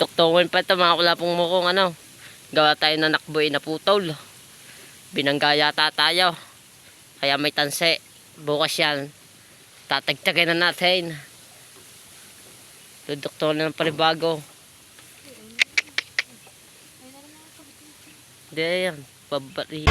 Tuktungin pa ito mga kulapong mukong ano. Gawa tayo na nakboy na putol. Binangga yata tayo. Kaya may tanse. Bukas yan. Tatagtagin na natin. Tutuktungin na ng panibago. Hindi yan. Babari.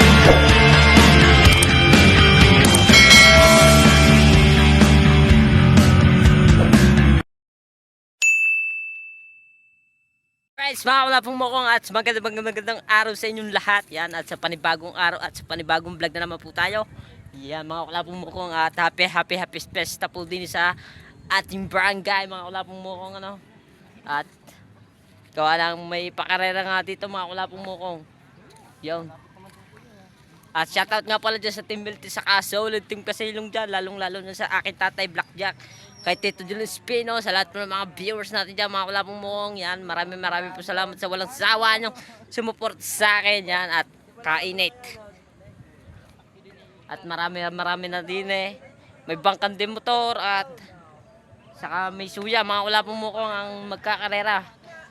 Guys, mga kulapong mukong at magandang araw sa inyong lahat. Yan, at sa panibagong araw at sa panibagong vlog na naman po tayo. Yan, mga kulapong mukong at happy festa po din sa ating barangay, mga kulapong mukong ano. At gawa lang may pakarera nga dito mga kulapong mukong. Yan. At shoutout nga pala dyan sa Team Milty sa Solid Team Kasilong dyan, lalong-lalo na sa aking tatay Blackjack. Kay Tito Julian Espino, sa lahat ng mga viewers natin dyan, mga kulapong mukong, yan, maraming po salamat sa walang sawa nyo sumuport sa akin, yan, at kainit. At marami na din may bangkan din motor, at saka may suya, mga kulapong mukong ang magkakarera.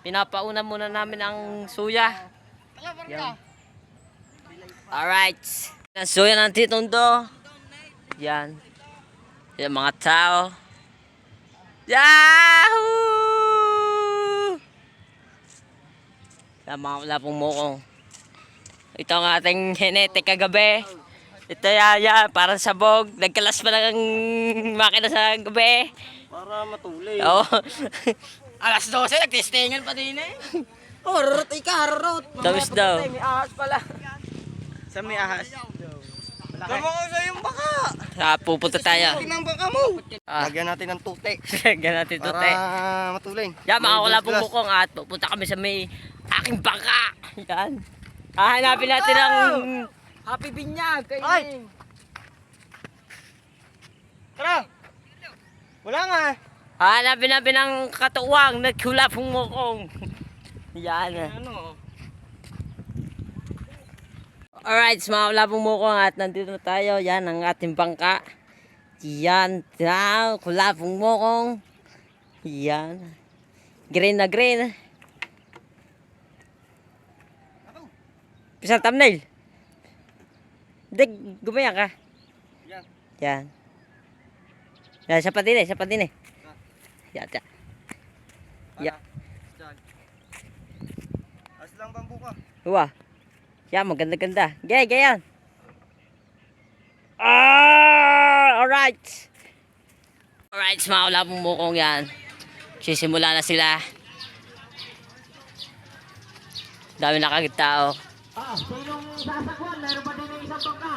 Pinapauna muna namin ang suya. Yan. Alright. Ang suya ng Titong Do. Yan. Yan mga tao. Yahoo! Yan mga kulapong mukong. Ito ang ating hinete kagabi. Ito yan, parang sabog. Nagkalas pa lang ang makina sa gabi. Para matulay. Oo. Alas 12, nagtestingan pa din eh. Oh, harurot harurot. Tamis daw. May ahas pala. Sa may ahas. Tama ko sa yung baka. Pupunta tayo. Tinang baka mo. Ah. Lagyan natin ng tute. Lagyan natin tute. Para matulay. Yan mga kulapong mukong at pupunta kami sa may aking bangka. Yan. Hahanapin natin ang Happy Binyag. Ay! Tara! Wala nga. hahanapin natin ang katuwang na kulapong mukong. Yan. Ano? Alright, mga kulapong mukong at nandito na tayo. Yan ang ating bangka. Yan. Yan. Kulapong mukong. Yan. Green na green. Pisang thumbnail. Hindi, gumaya ka. Yan. Yan. Yan, siya pa din eh. Yan, yan. Yan. As lang bambu ka. Uwa. Yan, maganda-ganda. Gaya. Alright. Alright, mga kulapong mukong yan. Sisimula na sila. Dami nakagitao. Sinong sasakwan? Meron pa din ng isang bangka.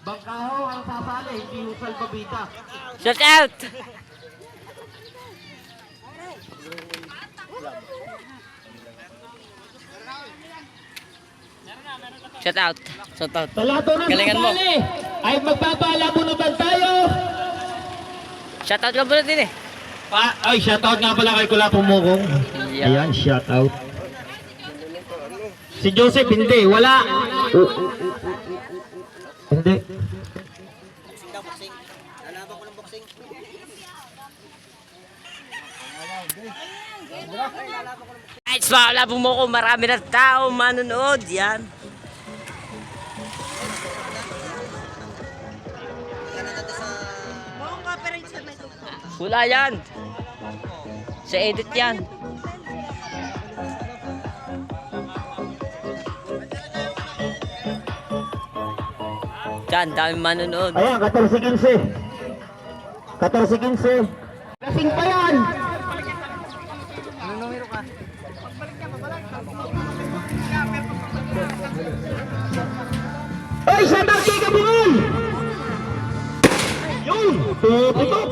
Bangka ho ang sasali, hindi ho salbabida. Shout out! Shout out. Shout out. Sa lahat ng Galingan mo. sasali ay magpapalabunutan tayo. Shout out ka muna din eh. Ay, shoutout nga pala kay Kulapong Mukong. Yeah. Ayan, shoutout. Si Joseph, hindi. Wala. Hindi. Guys, mga kulapong mukong, marami na tao manonood. Yan. Wala yan. Sa edit yan. Yan, dami manonood. Ayan, 14-15. 14-15. Lasing pa yan. Ay, shoutout kay Kabungol. Yun, tututok.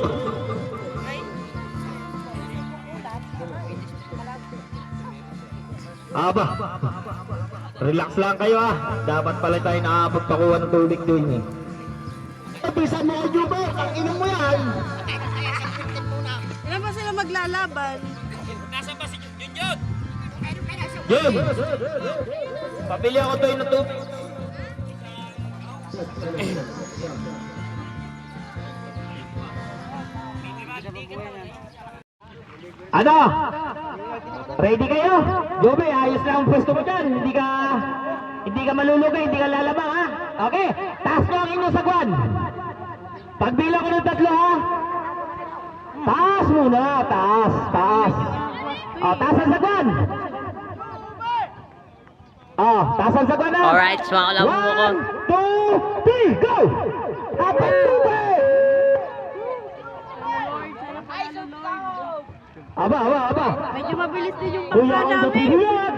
Aba, relax lang kayo ah. Dapat pala tayo nakapagpakuha ng tubig doon eh. Bisa mo audio ba? Ang inom mo yan. Ilan ba sila maglalaban? Jun! Pabili ako tayo ng tubig. Ano? Ready kayo? Jobe, ayos lang ang pwesto mo dyan. Hindi ka malulugay, hindi ka lalabang ha? Okay, taas nyo ang inyong sagwan. Pagbilang ko ng 3 ha? Taas muna, taas. Taas ang sagwan. Taas ang sagwan na. Alright, mga kalabang mo ko. 1, 2, 3, go! Apat, tubig! Aba. Medyo mabilis din yung Kuya pagka ang namin. natihiyag!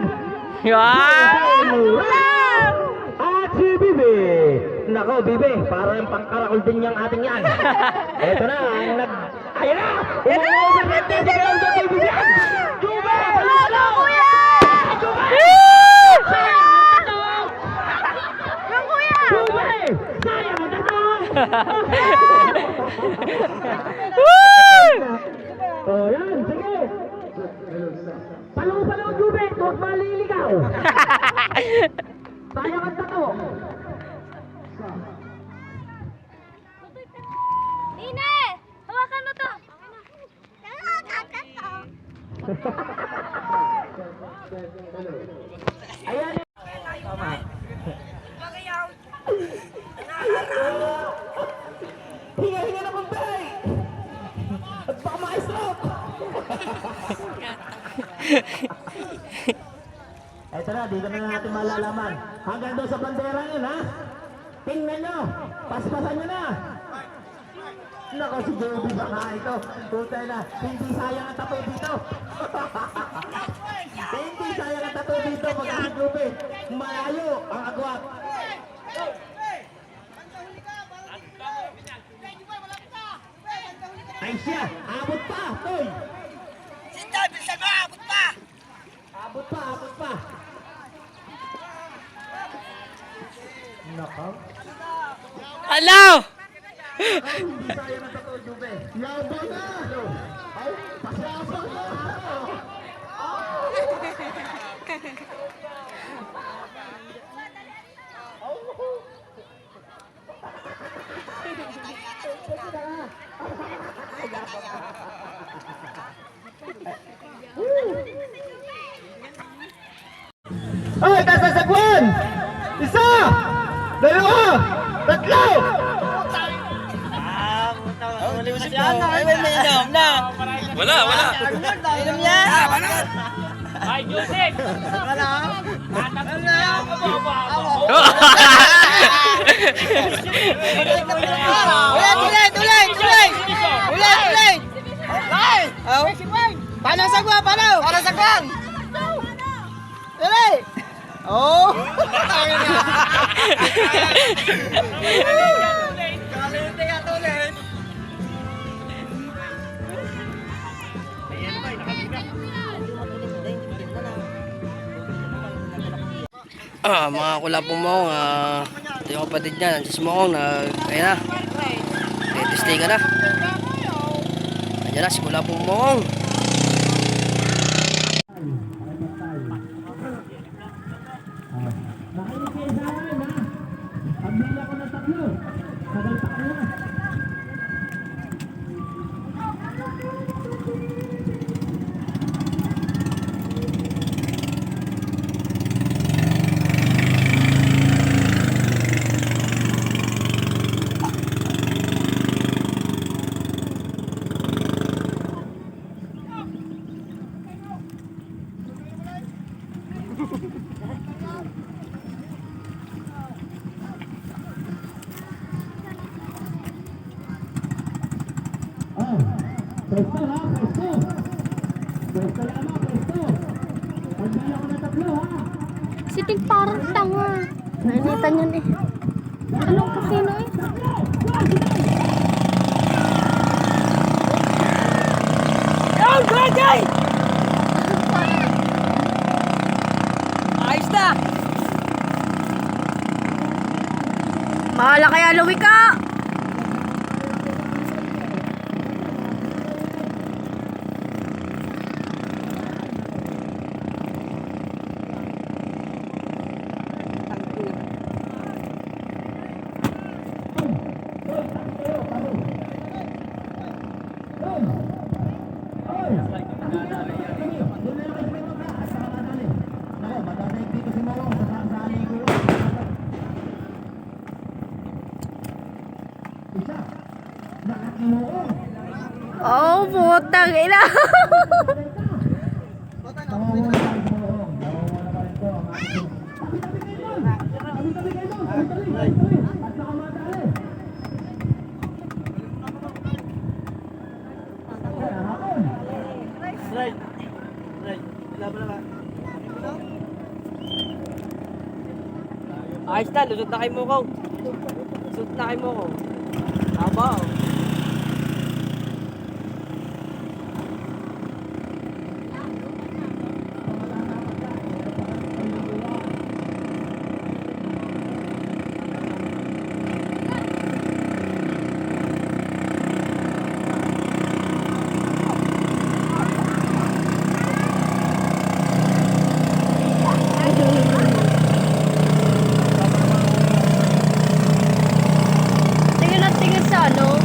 Yan! At si Bibi! Nako, Bibi, parang pangkarakol din niyang ating yan. Eto na, ang Ayan na! Umuusap na tayo sa ground ng Bibi yan! Jube! Palalo! Jube! Sayang ang tatawag! Yan, sige! Palo, Jube! Huwag maliligaw! Sayang ang tatawag! Nine! Hawakan mo to! Ayan! Hinga na kumpay! At baka ma-stroke! Eto na, di na natin malalaman. Hanggang doon sa bandera yun, ha? Tingnan nyo! Paspasan nyo na! Nako, si Joby ba nga ito? Puta na, hindi sayang ang tato dito! Hindi sayang ang tato dito pag si Joby. Malayo ang agwat. Ay siya, abot pa, Toy! Sinta, bilisan mo, abot pa! Abot pa! Nako. Hello! Hindi sayang ang tato, Joby. Yaban na! Ay, pasyasang na! Ay, kasasagwan! Isa! Dalawa! Tatlo! Ay, may inom na! Wala. Inom niya! Ay, Joseph! Ulit! Ay! Paano sagwa? Paano sagwan? Dali! Oh! Mga kulapong mo, ito yung kapatid niya, nandiyan sa Mokong, kaya na, stay ka na. Nandiyan na, si kulapong Mokong. Makinig kayo sa akin, ha? Pagbilang ko ng 3, sagalpak ko na. Pwesto ha, pwesto. Pwesto lamang, pwesto. Pagbilang ko ng 3, ha? Si Pink parang tanga. Nainitan yun eh. Anong kasino eh? Ayos na! Mahala kaya luwi ka! Oh, putang ina. Ayos na, lusot na kay Mokong. Lusot na kay Mokong. Tama. Tingin at tingin sa ano.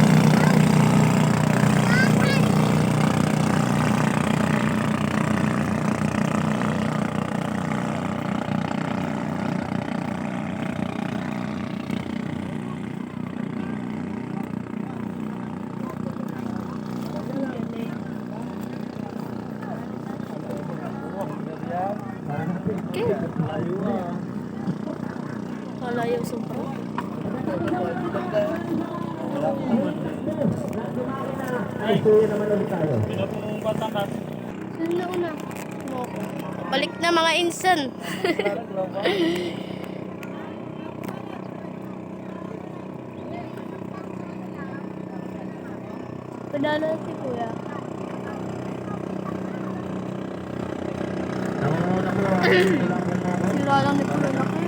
Okay. Malayo sobra. Saan na una? Moko. Balik na mga insan. Padala si kuya. Sira lang ni kuya laki.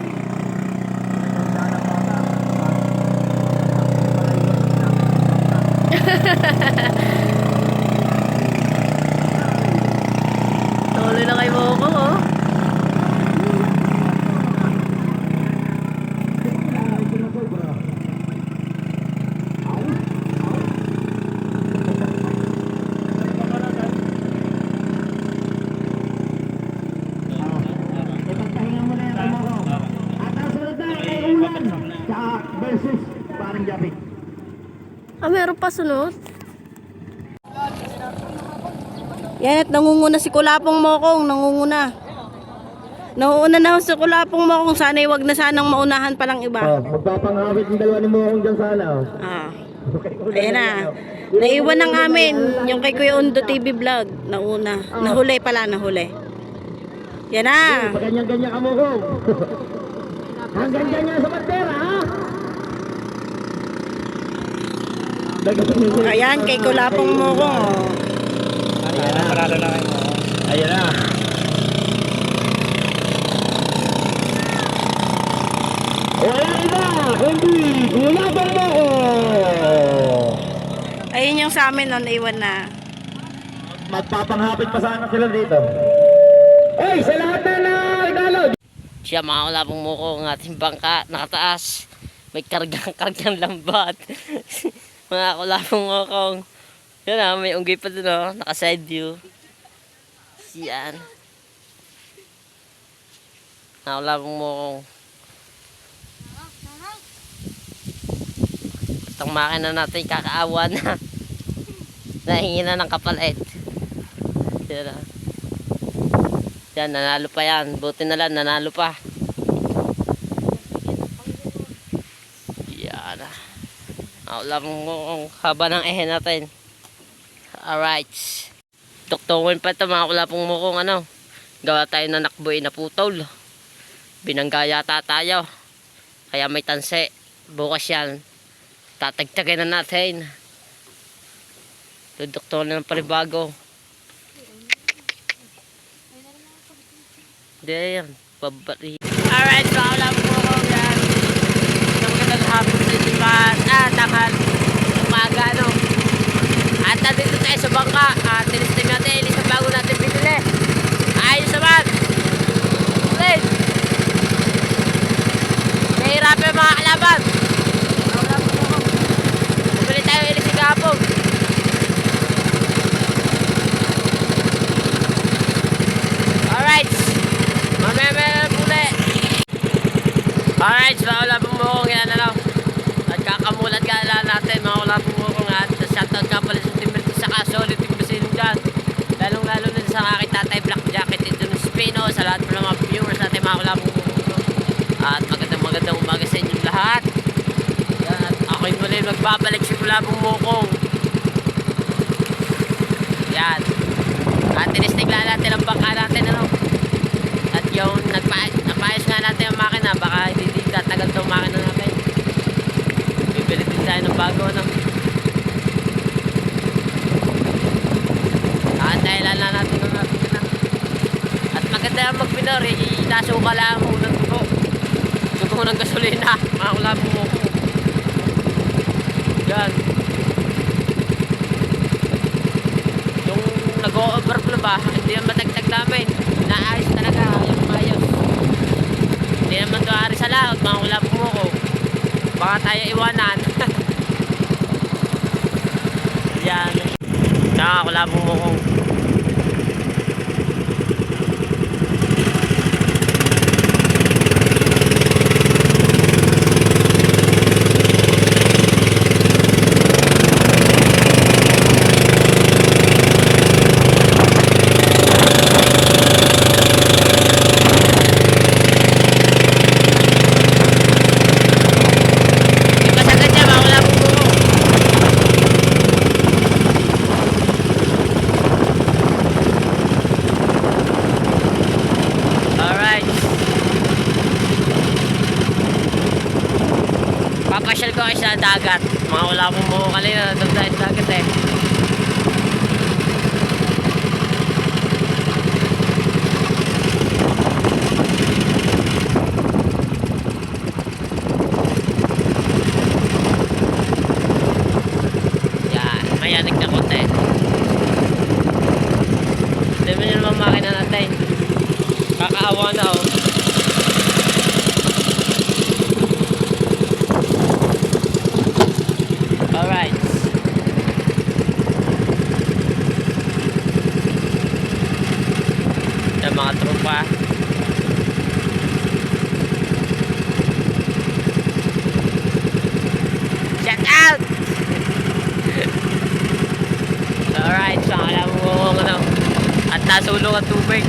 Tuloy na kay Moko, oh. Ipagpahinga mo na yan kay Mokong. At ang sunod na kay Ulan. Tsaka versus parang Japik. Ah, meron pa sunod? Yan at nangunguna si Kulapong Mokong, nangunguna. Nauuna na ako si Kulapong Mokong, sana'y wag na sanang maunahan palang iba. Magpapangawit yung dalawa ni Mokong dyan sana. Ah. Ayan na. Naiwan ng amin yung kay Kuya Undo TV vlog. Nauna. Nahuli pala, nahuli. Yan na. Pag ganyan-ganyan ka Mokong. Hanggang dyan yan sa bandera, ha? Ayan, kay Kulapong Mokong. Oh. Ayan na, paralo na kay Mokong. Ayan na. Wala iba, kundi Kulapong Mokong. Ayun yung sa amin, no, naiwan na. Magpapanghapit pa sana sila dito. Oy, sa lahat na regalo. Siya mga kulapong Mokong, ang ating bangka, nakataas. May kargang lambat. Mga kulapong Mokong. Yan ah, may unggoy pa dun oh, naka-side view. Yan. Mga kulapong Mokong. Itong makina natin kakaawa na. Nahingi na ng kapalit. Yan ah. Yan, nanalo pa yan. Buti na lang, nanalo pa. Yan. Wala mong haba ng ehe natin. Alright. Tuktungin pa ito mga kulapong mukong ano. Gawa tayo na nakboy na putol. Binangga yata tayo. Kaya may tanse. Bukas yan. Tatagtagin na natin. Tuduktungin na ng panibago. Hindi yan. Babari. Alright, so wala po ako yan. Magandang hapon sa iban. Tanghal. Umaga, no? At nandito tayo sa bangka. Tinisting natin. Ilis ang bago natin pinili. Ayos naman. Ulit. Nahihirapan yung mga kalaban. Wala po ako. Bumili tayo ilis yung gapong. Alright, so wala pong mukong yan, ano. At kakamulat ka lang natin, mga wala pong mukong at shoutout ka pala sa Team Mertis sa Solid Team Basilong dyan. Lalong-lalo na sa aking tatay Black Jacket ito ng Spino, sa lahat po ng mga viewers natin, mga wala pong mukong. At magandang umaga sa inyong lahat. Yan, at ako'y muli magbabalik sa wala pong mukong. Yan. At tinistigla natin ang bangka natin, ano. At yung napayos nga natin ang makina, baka hindi tatagal itong makina natin. Bibili din tayo ng bago, ano. At dahilan na natin ang makina. At maganda ang magpinor, inasuka lang mo ng dugo. Dugo ng gasolina, mga kulabong mo. Yan. Yung nag-o-overflow ba, hindi naman matagtag namin. Naayos talaga, yung ayos. Hindi naman doon sa laot, mga kulabong mo ko. Baka tayo iwanan. Yan. Mga kulabong mo ko. Papasyal ko kayo sa dagat. Mga wala pong mukha kanina nandun tayo sa dagat eh. Yan, mayanig na konti. Hindi mo nyo naman makina natin. Kakaawa na oh. Alright. Yan mga tropa. Shout out! Alright, so alam mo ano. At nasulong ang tubig.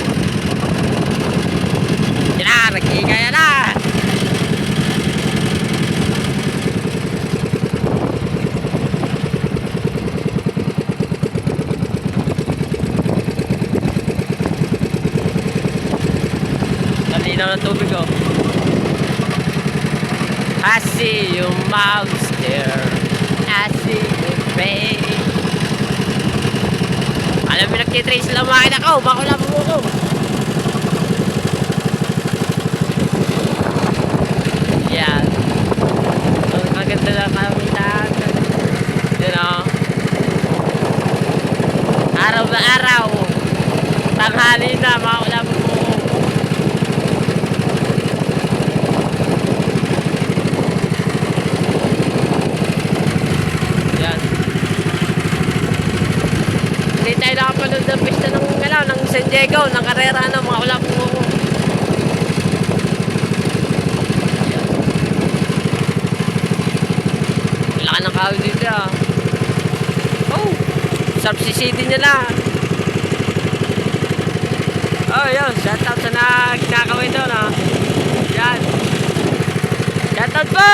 Yan na, nag-iingay na! Ng tubig oh. I see your mouse there. I see your face. Alam mo nagtitrace lang makina ko. Bako lang mo ko. Yan. Ang ganda na kamitan. You know. Araw na araw. Tanghali na mga ulam mo. Tayo nakapanood ng pista ng San Diego, ng karera ng mga wala pong mo. Wala ka ng kahoy dito ah. Oh, sarap sisidi niya na. Oh, yun, shoutout sa nakakawin doon ah. Yan. Shoutout po!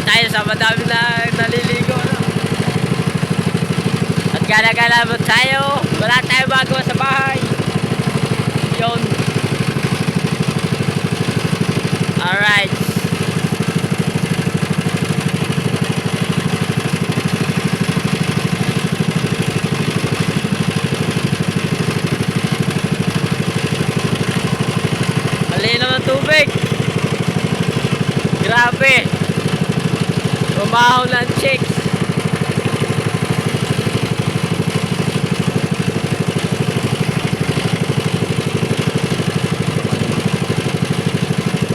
Tayo sa madami na naliligo no? At gala-gala mo tayo, wala tayo bago sa bahay yun. Alright, malinaw ng tubig, grabe. Bumahaw ng chicks.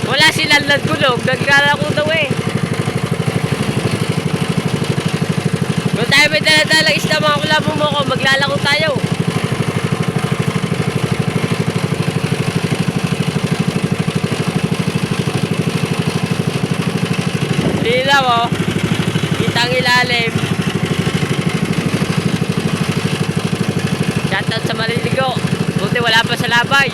Wala silang nagkulog. Naglalako daw eh. tayo may dala-dalang isda mga kulabong mo ko. Maglalako tayo. Linaw oh. Kitang ilalim. Shoutout sa Maliligo. Buti wala pa sa labay.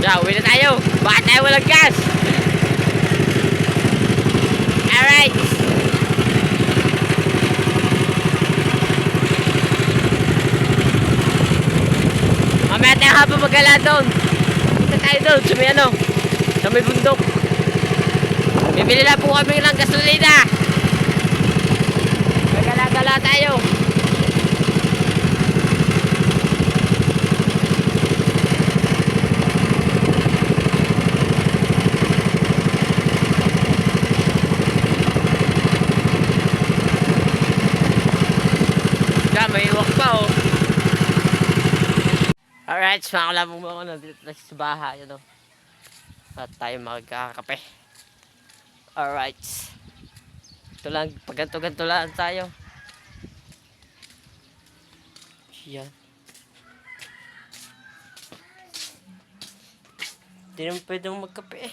Yeah, uwi na tayo. Bakit tayo walang gas? Alright. Mamaya tayo habang magala doon. Punta tayo doon sa may ano, sa may bundok. Bibili lang po kami ng gasolina. Magala-gala tayo. May iwak pa oh. Alright, mga kalabong mo ako nandito na sa bahay, ano. At tayo magkakape. Alright. Ito lang, pagganto-ganto lang tayo. Yan. Hindi naman pwedeng magkape eh.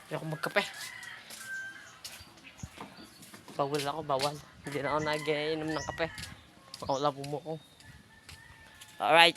Hindi ako magkape. Bawal ako, bawal. Hindi na ako nag-iinom ng kape. Wala po mo ko. Alright.